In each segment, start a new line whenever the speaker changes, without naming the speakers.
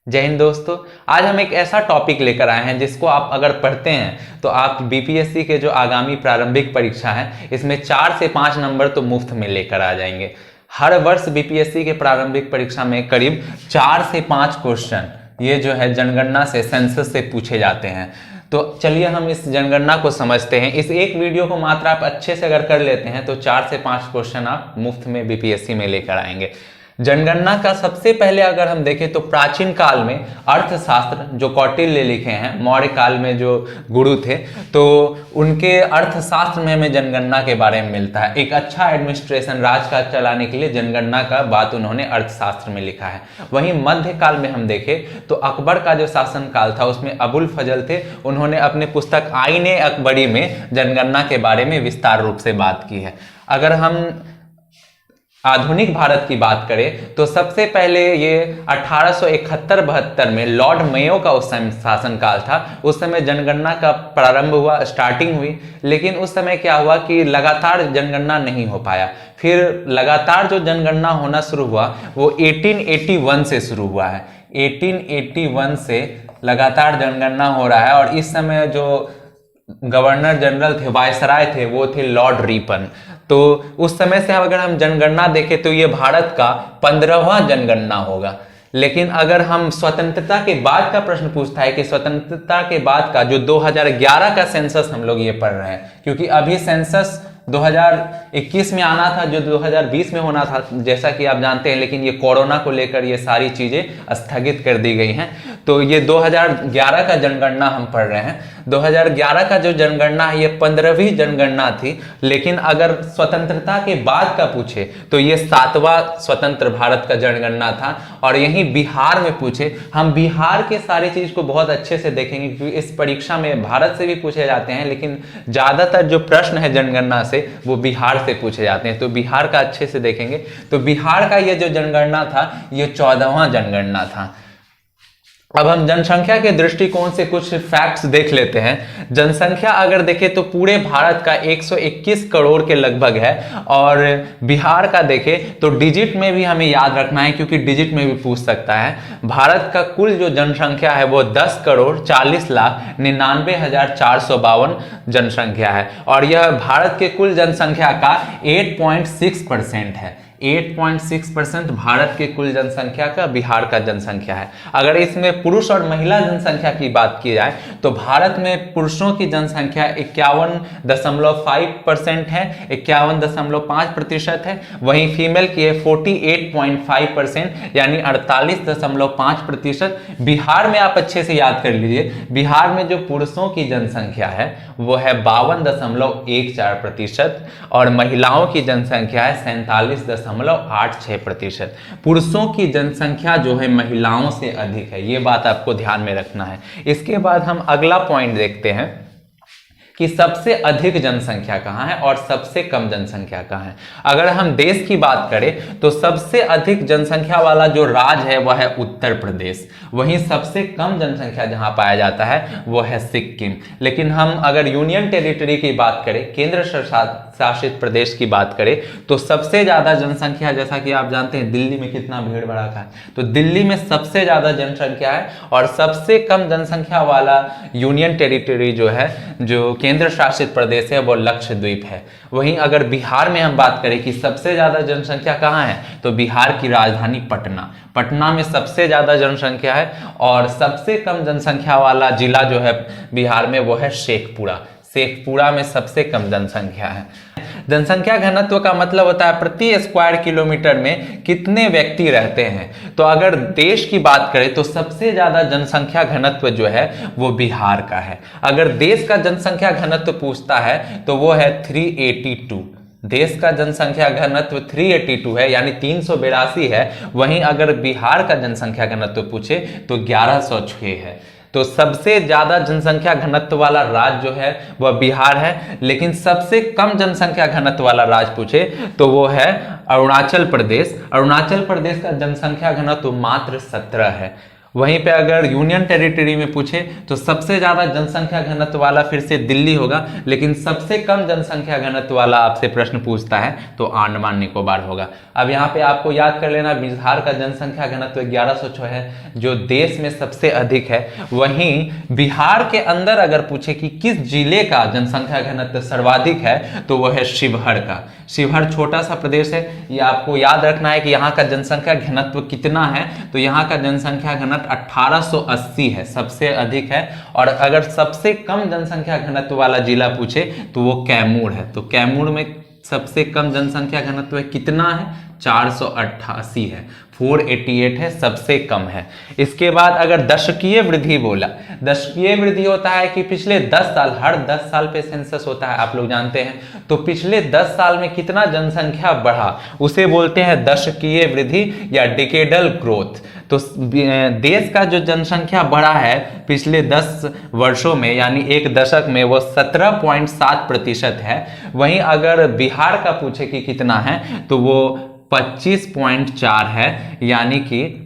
जय हिंद दोस्तों। आज हम एक ऐसा टॉपिक लेकर आए हैं जिसको आप अगर पढ़ते हैं तो आप बीपीएससी के जो आगामी प्रारंभिक परीक्षा है इसमें 4 से 5 नंबर तो मुफ्त में लेकर आ जाएंगे। हर वर्ष बीपीएससी के प्रारंभिक परीक्षा में करीब 4 से 5 क्वेश्चन ये जो है जनगणना से, सेंसस से पूछे जाते हैं। तो चलिए हम इस जनगणना को समझते हैं। इस एक वीडियो को मात्र आप अच्छे से अगर कर लेते हैं तो 4 से 5 क्वेश्चन आप मुफ्त में बीपीएससी में लेकर आएंगे। जनगणना का सबसे पहले अगर हम देखें तो प्राचीन काल में अर्थशास्त्र जो कौटिल्य लिखे हैं, मौर्य काल में जो गुरु थे, तो उनके अर्थशास्त्र में हमें जनगणना के बारे में मिलता है। एक अच्छा एडमिनिस्ट्रेशन राजकाज चलाने के लिए जनगणना का बात उन्होंने अर्थशास्त्र में लिखा है। वहीं मध्यकाल में हम देखें तो अकबर का जो शासन काल था उसमें अबुल फजल थे, उन्होंने अपने पुस्तक आईने अकबरी में जनगणना के बारे में विस्तार रूप से बात की है। अगर हम आधुनिक भारत की बात करें तो सबसे पहले ये 1871-72 में लॉर्ड मेयो का उस समय शासनकाल था। उस समय जनगणना का प्रारंभ हुआ, स्टार्टिंग हुई, लेकिन उस समय क्या हुआ कि लगातार जनगणना नहीं हो पाया। फिर लगातार जो जनगणना होना शुरू हुआ वो 1881 से शुरू हुआ है। 1881 से लगातार जनगणना हो रहा है और इस समय जो गवर्नर जनरल थे, वायसराय थे, वो थे लॉर्ड रिपन। तो उस समय से अगर हम जनगणना देखें तो ये भारत का 15वां जनगणना होगा। लेकिन अगर हम स्वतंत्रता के बाद का प्रश्न पूछता है कि स्वतंत्रता के बाद का जो 2011 का सेंसस हम लोग ये पढ़ रहे हैं, क्योंकि अभी सेंसस 2021 में आना था जो 2020 में होना था, जैसा कि आप जानते हैं, लेकिन ये कोरोना को लेकर ये सारी चीजें स्थगित कर दी गई हैं। तो ये 2011 का जनगणना हम पढ़ रहे हैं। 2011 का जो जनगणना है ये 15वीं जनगणना थी, लेकिन अगर स्वतंत्रता के बाद का पूछे तो ये 7वां स्वतंत्र भारत का जनगणना था। और यहीं बिहार में पूछे, हम बिहार के सारी चीज को बहुत अच्छे से देखेंगे क्योंकि इस परीक्षा में भारत से भी पूछे जाते हैं, लेकिन ज्यादातर जो प्रश्न है जनगणना से वो बिहार से पूछे जाते हैं। तो बिहार का अच्छे से देखेंगे। तो बिहार का ये जो जनगणना था ये 14वां जनगणना था। अब हम जनसंख्या के दृष्टिकोण से कुछ फैक्ट्स देख लेते हैं। जनसंख्या अगर देखें तो पूरे भारत का 121 करोड़ के लगभग है और बिहार का देखें तो डिजिट में भी हमें याद रखना है क्योंकि डिजिट में भी पूछ सकता है। भारत का कुल जो जनसंख्या है वो 10,40,99,452 जनसंख्या है और यह भारत के कुल जनसंख्या का 8.6% है। 8.6% भारत के कुल जनसंख्या का बिहार का जनसंख्या है। अगर इसमें पुरुष और महिला जनसंख्या की बात की जाए तो भारत में पुरुषों की जनसंख्या 51.5% है, 51.5% है। वहीं फीमेल की है 48.5% यानी 48.5%। बिहार में आप अच्छे से याद कर लीजिए, बिहार में जो पुरुषों की जनसंख्या है वो है 52.14% और महिलाओं की जनसंख्या है 47.86%। पुरुषों की जनसंख्या जो है महिलाओं से अधिक है, ये बात आपको ध्यान में रखना है। इसके बाद हम अगला पॉइंट देखते हैं कि सबसे अधिक जनसंख्या कहाँ है और सबसे कम जनसंख्या कहाँ है। अगर हम देश की बात करें तो सबसे अधिक जनसंख्या वाला जो राज्य है वह है उत्तर प्रदेश। वहीं सबसे कम जनसंख्या जहां पाया जाता है वो है सिक्किम। लेकिन हम अगर यूनियन टेरिटरी की बात करें, केंद्र शासित प्रदेश की बात करें, तो सबसे ज्यादा जनसंख्या, जैसा कि आप जानते हैं दिल्ली में कितना भीड़ भड़ाका है, तो दिल्ली में सबसे ज्यादा जनसंख्या है और सबसे कम जनसंख्या वाला यूनियन टेरिटरी जो है, जो केंद्र शासित प्रदेश है, वो लक्षद्वीप है। वहीं अगर बिहार में हम बात करें कि सबसे ज्यादा जनसंख्या कहाँ है, तो बिहार की राजधानी पटना में सबसे ज्यादा जनसंख्या है और सबसे कम जनसंख्या वाला जिला जो है बिहार में वो है शेखपुरा में सबसे कम जनसंख्या है। जनसंख्या घनत्व का मतलब होता है प्रति स्क्वायर किलोमीटर में कितने व्यक्ति रहते हैं। तो अगर देश की बात करें तो सबसे ज्यादा जनसंख्या घनत्व जो है वो बिहार का है। अगर देश का जनसंख्या घनत्व पूछता है तो वो है 382। देश का जनसंख्या घनत्व 382 है यानी 382 है। वहीं अगर बिहार का जनसंख्या घनत्व पूछे तो 1106 है। तो सबसे ज्यादा जनसंख्या घनत्व वाला राज्य जो है वह बिहार है, लेकिन सबसे कम जनसंख्या घनत्व वाला राज्य पूछे तो वो है अरुणाचल प्रदेश। अरुणाचल प्रदेश का जनसंख्या घनत्व मात्र 17 है। वहीं पे अगर यूनियन टेरिटरी में पूछे तो सबसे ज्यादा जनसंख्या घनत्व वाला फिर से दिल्ली होगा, लेकिन सबसे कम जनसंख्या घनत्व वाला आपसे प्रश्न पूछता है तो अंडमान निकोबार होगा। अब यहाँ पे आपको याद कर लेना, बिहार का जनसंख्या घनत्व 1106 है जो देश में सबसे अधिक है। वहीं बिहार के अंदर अगर पूछे कि किस जिले का जनसंख्या घनत्व सर्वाधिक है तो वह है शिवहर का। शिवहर छोटा सा प्रदेश है, ये आपको याद रखना है कि यहाँ का जनसंख्या घनत्व कितना है, तो यहाँ का जनसंख्या घनत्व 1880 है, सबसे अधिक है। और अगर सबसे कम जनसंख्या घनत्व वाला जिला पूछे तो वो कैमूर है। तो कैमूर में सबसे कम जनसंख्या घनत्व कितना है, 488 है, 488 है, सबसे कम है। इसके बाद अगर दशकीय वृद्धि बोला, दशकीय वृद्धि होता है कि पिछले 10 साल, हर 10 साल पे सेंसस होता है, आप लोग जानते हैं, तो पिछले 10 साल में कितना जनसंख्या बढ़ा उसे बोलते हैं दशकीय वृद्धि या डिकेडल ग्रोथ। तो देश का जो जनसंख्या बढ़ा है पिछले 10 वर्षों में यानी एक दशक में वो 17.7% है। वहीं अगर बिहार का पूछे कि कितना है तो वो 25.4 है, यानी कि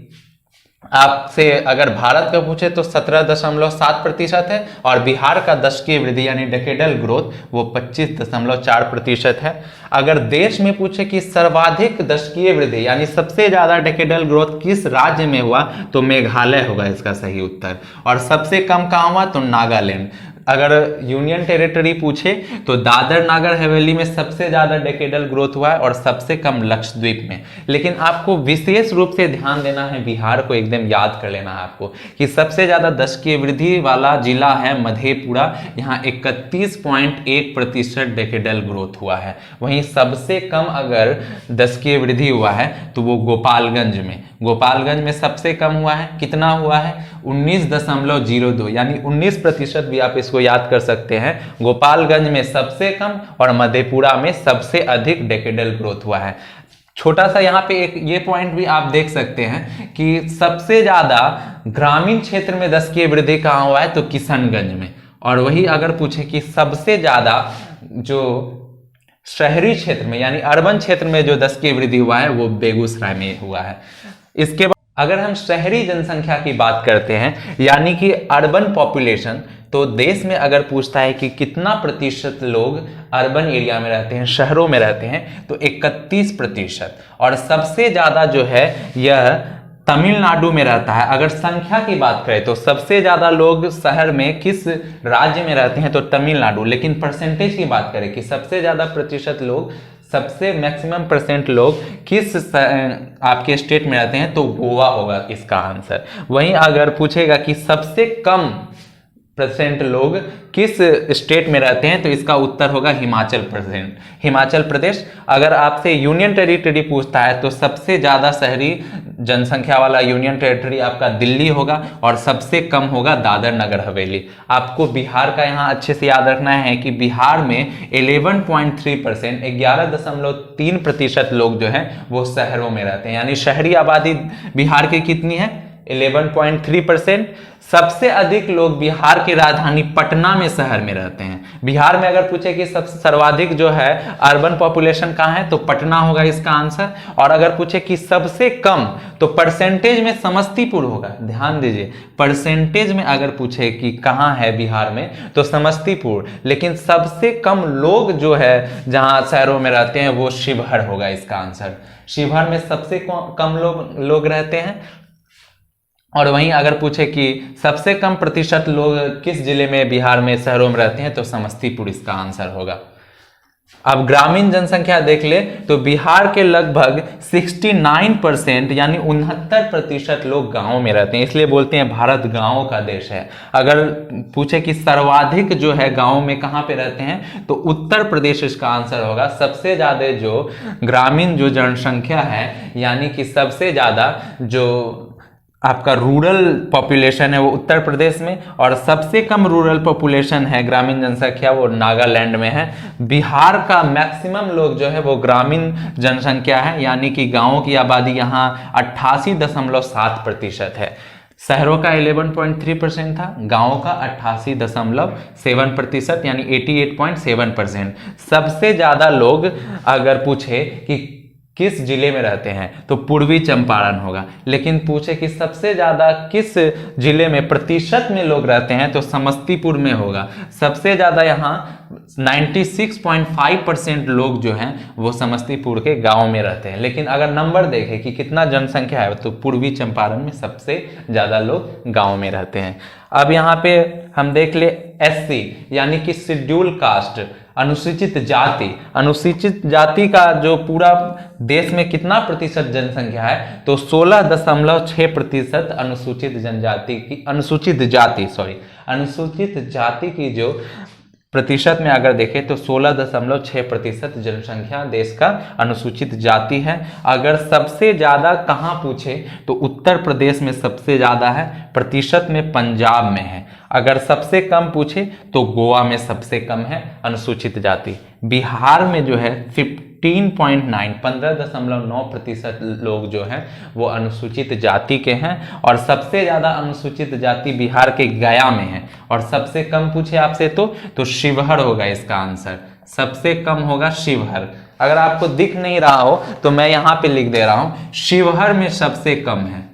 आपसे अगर भारत का पूछे तो 17.7% है और बिहार का दशकीय वृद्धि यानी डेकेडल ग्रोथ वो 25.4% है। अगर देश में पूछे कि सर्वाधिक दशकीय वृद्धि यानी सबसे ज्यादा डेकेडल ग्रोथ किस राज्य में हुआ तो मेघालय होगा इसका सही उत्तर, और सबसे कम कहाँ हुआ तो नागालैंड। अगर यूनियन टेरिटरी पूछे तो दादर नागर हवेली में सबसे ज्यादा डेकेडल ग्रोथ हुआ है और सबसे कम लक्षद्वीप में। लेकिन आपको विशेष रूप से ध्यान देना है, बिहार को एकदम याद कर लेना है आपको कि सबसे ज्यादा दशकीय वृद्धि वाला जिला है मधेपुरा, यहाँ 31.1% डेकेडल ग्रोथ हुआ है। वहीं सबसे कम अगर दशकीय वृद्धि हुआ है तो वो गोपालगंज में सबसे कम हुआ है, कितना हुआ है 19.02 यानी 19% भी आप इसको याद कर सकते हैं। गोपालगंज में सबसे कम और मधेपुरा में सबसे अधिक डेकेडल ग्रोथ हुआ है। छोटा सा यहाँ पे एक ये पॉइंट भी आप देख सकते हैं कि सबसे ज्यादा ग्रामीण क्षेत्र में दशकीय वृद्धि कहाँ हुआ है तो किशनगंज में, और वही अगर पूछे कि सबसे ज्यादा जो शहरी क्षेत्र में यानी अर्बन क्षेत्र में जो दशकीय वृद्धि हुआ है वो बेगूसराय में हुआ है। इसके बाद अगर हम शहरी जनसंख्या की बात करते हैं यानी कि अर्बन पॉपुलेशन, तो देश में अगर पूछता है कि कितना प्रतिशत लोग अर्बन एरिया में रहते हैं, शहरों में रहते हैं, तो 31%। और सबसे ज्यादा जो है यह तमिलनाडु में रहता है। अगर संख्या की बात करें तो सबसे ज्यादा लोग शहर में किस राज्य में रहते हैं तो तमिलनाडु, लेकिन परसेंटेज की बात करें कि सबसे ज्यादा प्रतिशत लोग, सबसे मैक्सिमम % लोग किस आपके स्टेट में रहते हैं तो गोवा होगा इसका आंसर। वहीं अगर पूछेगा कि सबसे कम % लोग किस स्टेट में रहते हैं तो इसका उत्तर होगा हिमाचल प्रदेश। अगर आपसे यूनियन टेरिटरी पूछता है तो सबसे ज्यादा शहरी जनसंख्या वाला यूनियन टेरिटरी आपका दिल्ली होगा और सबसे कम होगा दादर नगर हवेली। आपको बिहार का यहाँ अच्छे से याद रखना है कि बिहार में 11.3% 11.3% लोग जो है वो शहरों में रहते हैं, यानी शहरी आबादी बिहार की कितनी है 11.3%। सबसे अधिक लोग बिहार की राजधानी पटना में शहर में रहते हैं। बिहार में अगर पूछे कि सबसे सर्वाधिक जो है अर्बन पॉपुलेशन कहाँ है तो पटना होगा इसका आंसर। और अगर पूछे कि सबसे कम तो परसेंटेज में समस्तीपुर होगा, ध्यान दीजिए, परसेंटेज में अगर पूछे कि कहाँ है बिहार में तो समस्तीपुर। लेकिन सबसे कम लोग जो है जहां शहरों में रहते हैं वो शिवहर होगा इसका आंसर। शिवहर में सबसे कम लोग रहते हैं। और वहीं अगर पूछे कि सबसे कम प्रतिशत लोग किस जिले में बिहार में शहरों में रहते हैं तो समस्तीपुर इसका आंसर होगा। अब ग्रामीण जनसंख्या देख ले तो बिहार के लगभग 69% यानी 69% लोग गांवों में रहते हैं, इसलिए बोलते हैं भारत गांवों का देश है। अगर पूछे कि सर्वाधिक जो है गांवों में कहां पे रहते हैं तो उत्तर प्रदेश इसका आंसर होगा। सबसे ज्यादा जो ग्रामीण जो जनसंख्या है यानी कि सबसे ज्यादा जो आपका रूरल पॉपुलेशन है वो उत्तर प्रदेश में, और सबसे कम रूरल पॉपुलेशन है ग्रामीण जनसंख्या वो नागालैंड में है। बिहार का मैक्सिमम लोग जो है वो ग्रामीण जनसंख्या है, यानी कि गांवों की आबादी यहाँ 88.7% है। शहरों का 11.3% था, गांवों का 88.7% यानी 88.7%। सबसे ज्यादा लोग अगर पूछे कि किस जिले में रहते हैं, तो पूर्वी चंपारण होगा। लेकिन पूछे कि सबसे ज्यादा किस जिले में प्रतिशत में लोग रहते हैं, तो समस्तीपुर में होगा। सबसे ज्यादा यहाँ 96.5% लोग जो हैं वो समस्तीपुर के गांव में रहते हैं। लेकिन अगर नंबर देखें कि कितना जनसंख्या है, तो पूर्वी चंपारण में सबसे ज्यादा लोग गांव में रहते हैं। अब यहाँ पे हम देख ले SC यानी कि शेड्यूल कास्ट, अनुसूचित जाति। अनुसूचित जाति का जो पूरा देश में कितना प्रतिशत जनसंख्या है, तो 16.6% अनुसूचित जाति की जो प्रतिशत में अगर देखें तो 16.6% जनसंख्या देश का अनुसूचित जाति है। अगर सबसे ज्यादा कहाँ पूछे, तो उत्तर प्रदेश में सबसे ज्यादा है, प्रतिशत में पंजाब में है। अगर सबसे कम पूछे तो गोवा में सबसे कम है अनुसूचित जाति। बिहार में जो है 15.9% लोग जो हैं वो अनुसूचित जाति के हैं। और सबसे ज्यादा अनुसूचित जाति बिहार के गया में है। और सबसे कम पूछे आपसे तो शिवहर होगा इसका आंसर, सबसे कम होगा शिवहर। अगर आपको दिख नहीं रहा हो तो मैं यहाँ पे लिख दे रहा हूं, शिवहर में सबसे कम है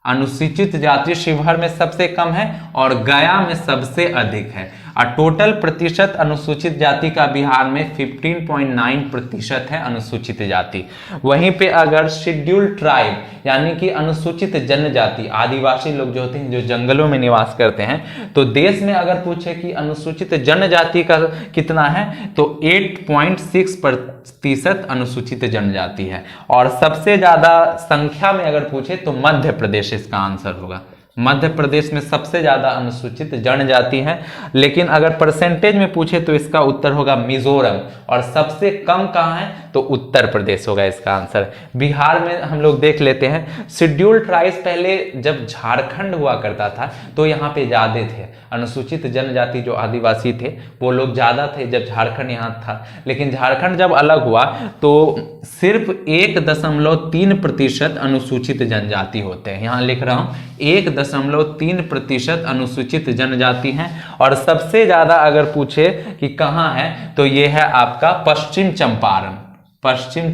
अनुसूचित जाति, शिवहर में सबसे कम है और गया में सबसे अधिक है। और टोटल प्रतिशत अनुसूचित जाति का बिहार में 15.9% है अनुसूचित जाति। वहीं पे अगर शेड्यूल ट्राइब यानी कि अनुसूचित जनजाति, आदिवासी लोग जो होते हैं जो जंगलों में निवास करते हैं, तो देश में अगर पूछे कि अनुसूचित जनजाति का कितना है, तो 8.6% अनुसूचित जनजाति है। और सबसे ज्यादा संख्या में अगर पूछे तो मध्य प्रदेश इसका आंसर होगा। मध्य प्रदेश में सबसे ज्यादा अनुसूचित जनजाति है। लेकिन अगर परसेंटेज में पूछे तो इसका उत्तर होगा मिजोरम। और सबसे कम कहाँ है, तो उत्तर प्रदेश होगा इसका आंसर। बिहार में हम लोग देख लेते हैं, शेड्यूल ट्राइब्स पहले जब झारखंड हुआ करता था तो यहाँ पे ज्यादा थे अनुसूचित जनजाति, जो आदिवासी थे वो लोग ज्यादा थे जब झारखंड यहाँ था। लेकिन झारखंड जब अलग हुआ तो सिर्फ 1.3% अनुसूचित जनजाति होते हैं। यहाँ लिख रहा हूँ 1.3% अनुसूचित जनजाति हैं। और सबसे ज्यादा अगर पूछे कि कहाँ है, तो ये है आपका पश्चिम चंपारण। पश्चिम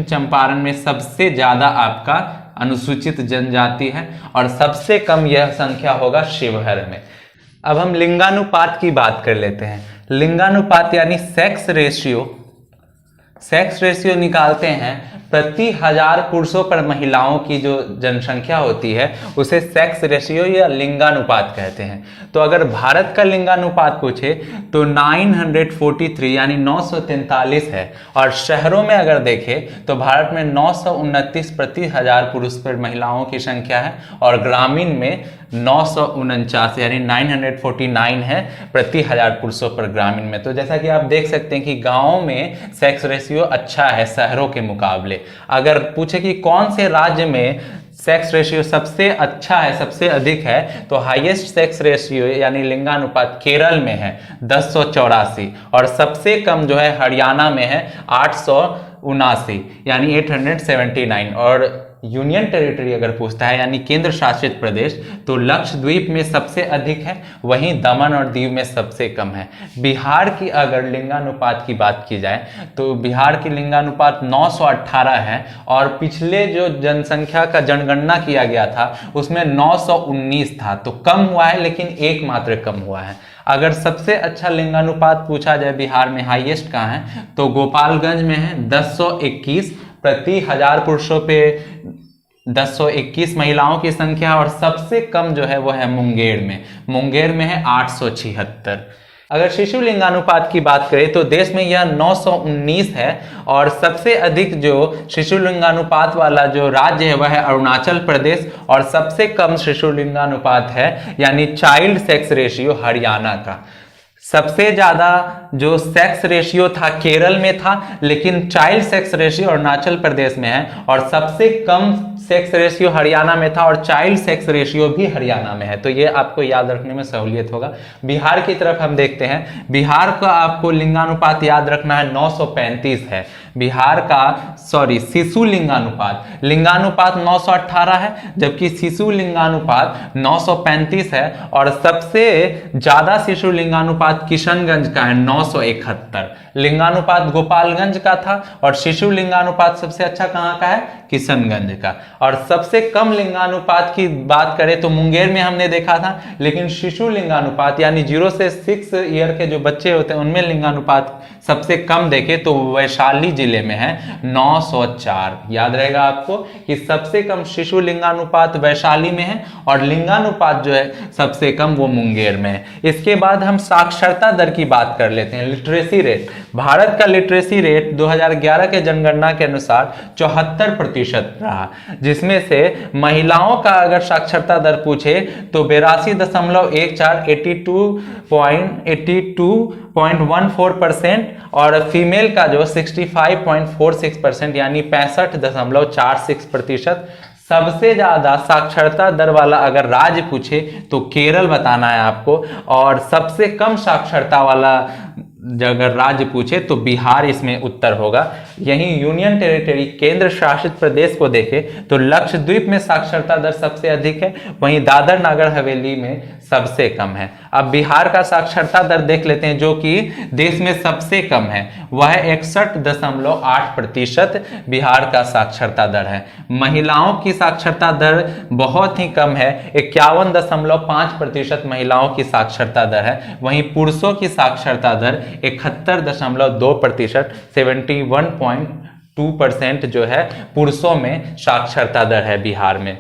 चंपारण में सबसे ज्यादा आपका अनुसूचित जनजाति है और सबसे कम यह संख्या होगा शिवहर में। अब हम लिंगानुपात की बात कर लेते हैं। लिंगानुपात यानी सेक्स रेशियो निकालते हैं। प्रति 1000 पुरुषों पर महिलाओं की जो जनसंख्या होती है उसे सेक्स रेशियो या लिंगानुपात कहते हैं। तो अगर भारत का लिंगानुपात पूछे तो 943 यानी 943 है। और शहरों में अगर देखें तो भारत में 929 प्रति 1000 पुरुष पर महिलाओं की संख्या है और ग्रामीण में 949 यानी 949 है प्रति 1000 पुरुषों पर ग्रामीण में। तो जैसा कि आप देख सकते हैं कि गांवों में सेक्स रेशियो अच्छा है शहरों के मुकाबले। अगर पूछे कि कौन से राज्य में सेक्स रेशियो सबसे अच्छा है, सबसे अधिक है, तो हाईएस्ट सेक्स रेशियो यानी लिंगानुपात केरल में है 1084 और सबसे कम जो है हरियाणा में है 879 यानी 879। और यूनियन टेरिटरी अगर पूछता है यानी केंद्र शासित प्रदेश, तो लक्षद्वीप में सबसे अधिक है, वहीं दमन और दीव में सबसे कम है। बिहार की अगर लिंगानुपात की बात की जाए तो बिहार की लिंगानुपात 918 है और पिछले जो जनसंख्या का जनगणना किया गया था उसमें 919 था, तो कम हुआ है लेकिन एक मात्र कम हुआ है। अगर सबसे अच्छा लिंगानुपात पूछा जाए बिहार में हाईएस्ट कहाँ है, तो गोपालगंज में है 1021 प्रति 1000 पुरुषों पे 1021 महिलाओं की संख्या। और सबसे कम जो है वो है मुंगेर में है 876। अगर शिशु लिंगानुपात की बात करें तो देश में यह 919 है और सबसे अधिक जो शिशु लिंगानुपात वाला जो राज्य है वह है अरुणाचल प्रदेश और सबसे कम शिशु लिंगानुपात है यानी चाइल्ड सेक्स रेशियो हरियाणा का। सबसे ज्यादा जो सेक्स रेशियो था केरल में था, लेकिन child sex ratio Arunachal Pradesh में है और सबसे कम सेक्स रेशियो हरियाणा में था और चाइल्ड सेक्स रेशियो भी हरियाणा में है। तो ये आपको याद रखने में सहूलियत होगा। बिहार की तरफ हम देखते हैं, बिहार का आपको लिंगानुपात याद रखना है 935 है। बिहार का शिशु लिंगानुपात, लिंगानुपात 918 है, जबकि शिशु लिंगानुपात 935 है। और सबसे ज्यादा शिशु लिंगानुपात किशनगंज का है 971। लिंगानुपात गोपालगंज का था और शिशु लिंगानुपात सबसे अच्छा कहाँ का है? किशनगंज का। और सबसे कम लिंगानुपात की बात करें तो मुंगेर में हमने देखा था, लेकिन शिशु लिंगानुपात यानी 0 से 6 ईयर के जो बच्चे होते हैं उनमें लिंगानुपात सबसे कम देखे तो वैशाली जिले में है 904। याद रहेगा आपको कि सबसे कम शिशु लिंगानुपात वैशाली में है और लिंगानुपात जो है सबसे कम वो मुंगेर में है। इसके बाद हम साक्षरता दर की बात कर लेते हैं, लिटरेसी रेट। भारत का लिटरेसी रेट 2011 के जनगणना के अनुसार 74% रहा, जिसमें से महिलाओं का अगर साक्षरता दर पूछे तो 82.14% और फीमेल का जो 65.46% यानी 65.46%। सबसे ज्यादा साक्षरता दर वाला अगर राज्य पूछे तो केरल बताना है आपको, और सबसे कम साक्षरता वाला अगर राज्य पूछे तो बिहार इसमें उत्तर होगा। यहीं यूनियन टेरिटरी केंद्र शासित प्रदेश को देखें तो लक्षद्वीप में साक्षरता दर सबसे अधिक है, वहीं दादर नगर हवेली में सबसे कम है। अब बिहार का साक्षरता दर देख लेते हैं जो कि देश में सबसे कम है, वह 61.8% बिहार का साक्षरता दर है। महिलाओं की साक्षरता दर बहुत ही कम है, 51.5% महिलाओं की साक्षरता दर है। वहीं पुरुषों की साक्षरता दर 71.2%, 71.2% जो है पुरुषों में साक्षरता दर है बिहार में।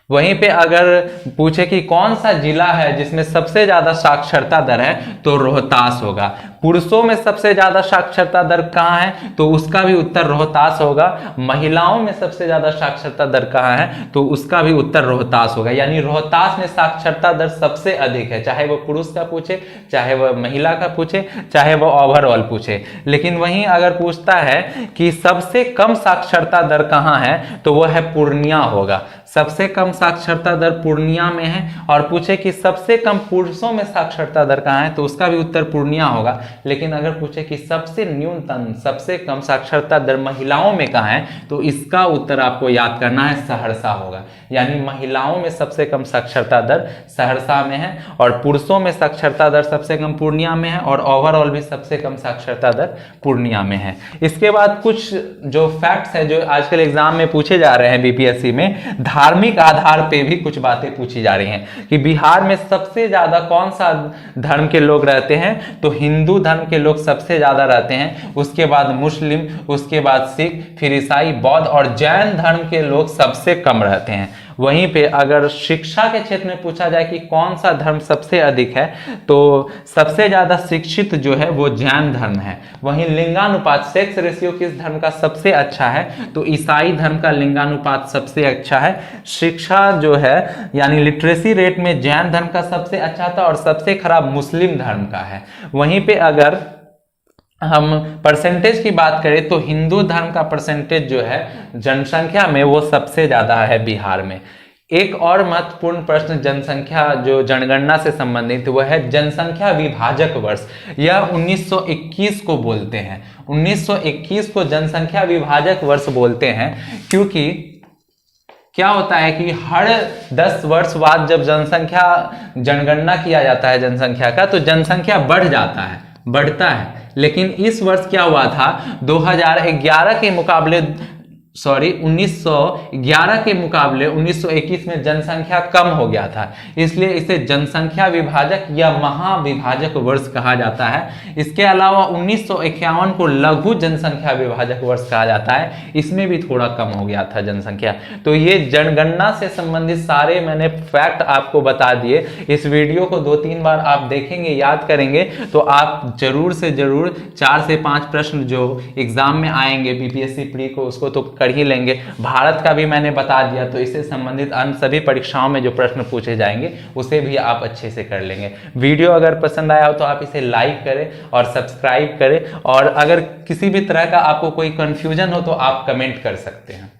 वहीं पे अगर पूछे कि कौन सा जिला है जिसमें सबसे ज्यादा साक्षरता दर है तो रोहतास होगा। पुरुषों में सबसे ज्यादा साक्षरता दर कहाँ है तो उसका भी उत्तर रोहतास होगा। महिलाओं में सबसे ज्यादा साक्षरता दर कहाँ है तो उसका भी उत्तर रोहतास होगा। यानी रोहतास में साक्षरता दर सबसे अधिक है, चाहे वो पुरुष का पूछे, चाहे वह महिला का पूछे, चाहे वह ओवरऑल पूछे। लेकिन वहीं अगर पूछता है कि सबसे कम साक्षरता दर कहाँ है तो वह है पूर्णिया होगा। सबसे कम साक्षरता दर पूर्णिया में है। और पूछे कि सबसे कम पुरुषों में साक्षरता दर कहाँ है तो उसका भी उत्तर पूर्णिया होगा। लेकिन अगर पूछे कि सबसे न्यूनतम सबसे कम साक्षरता दर महिलाओं में कहाँ है तो इसका उत्तर आपको याद करना है, सहरसा होगा। यानी महिलाओं में सबसे कम साक्षरता दर सहरसा में है और पुरुषों में साक्षरता दर सबसे कम पूर्णिया में है और ओवरऑल भी सबसे कम साक्षरता दर पूर्णिया में है। इसके बाद कुछ जो फैक्ट्स हैं जो आजकल एग्जाम में पूछे जा रहे हैं बीपीएससी में, धार्मिक आधार पे भी कुछ बातें पूछी जा रही हैं कि बिहार में सबसे ज्यादा कौन सा धर्म के लोग रहते हैं तो हिंदू धर्म के लोग सबसे ज्यादा रहते हैं, उसके बाद मुस्लिम, उसके बाद सिख, फिर ईसाई, बौद्ध और जैन धर्म के लोग सबसे कम रहते हैं। वहीं पे अगर शिक्षा के क्षेत्र में पूछा जाए कि कौन सा धर्म सबसे अधिक है तो सबसे ज्यादा शिक्षित जो है वो जैन धर्म है। वहीं लिंगानुपात, सेक्स रेशियो किस धर्म का सबसे अच्छा है तो ईसाई धर्म का लिंगानुपात सबसे अच्छा है। शिक्षा जो है यानी लिटरेसी रेट में जैन धर्म का सबसे अच्छा था और सबसे खराब मुस्लिम धर्म का है। वहीं पे अगर हम परसेंटेज की बात करें तो हिंदू धर्म का परसेंटेज जो है जनसंख्या में वो सबसे ज्यादा है बिहार में। एक और महत्वपूर्ण प्रश्न जनसंख्या जो जनगणना से संबंधित वह है जनसंख्या विभाजक वर्ष। यह 1921 को बोलते हैं, 1921 को जनसंख्या विभाजक वर्ष बोलते हैं क्योंकि क्या होता है कि हर 10 वर्ष बाद जब जनगणना किया जाता है जनसंख्या का तो जनसंख्या बढ़ जाता है, बढ़ता है। लेकिन इस वर्ष क्या हुआ था 2011 के मुकाबले 1911 के मुकाबले 1921 में जनसंख्या कम हो गया था, इसलिए इसे जनसंख्या विभाजक या महाविभाजक वर्ष कहा जाता है। इसके अलावा 1951 को लघु जनसंख्या विभाजक वर्ष कहा जाता है, इसमें भी थोड़ा कम हो गया था जनसंख्या। तो ये जनगणना से संबंधित सारे मैंने फैक्ट आपको बता दिए। इस वीडियो को 2-3 बार आप देखेंगे, याद करेंगे तो आप जरूर से जरूर 4 से 5 प्रश्न जो एग्जाम में आएंगे बीपीएससी प्री को उसको तो कर ही लेंगे। भारत का भी मैंने बता दिया, तो इससे संबंधित अन्य सभी परीक्षाओं में जो प्रश्न पूछे जाएंगे उसे भी आप अच्छे से कर लेंगे। वीडियो अगर पसंद आया हो तो आप इसे लाइक करें और सब्सक्राइब करें, और अगर किसी भी तरह का आपको कोई कंफ्यूजन हो तो आप कमेंट कर सकते हैं।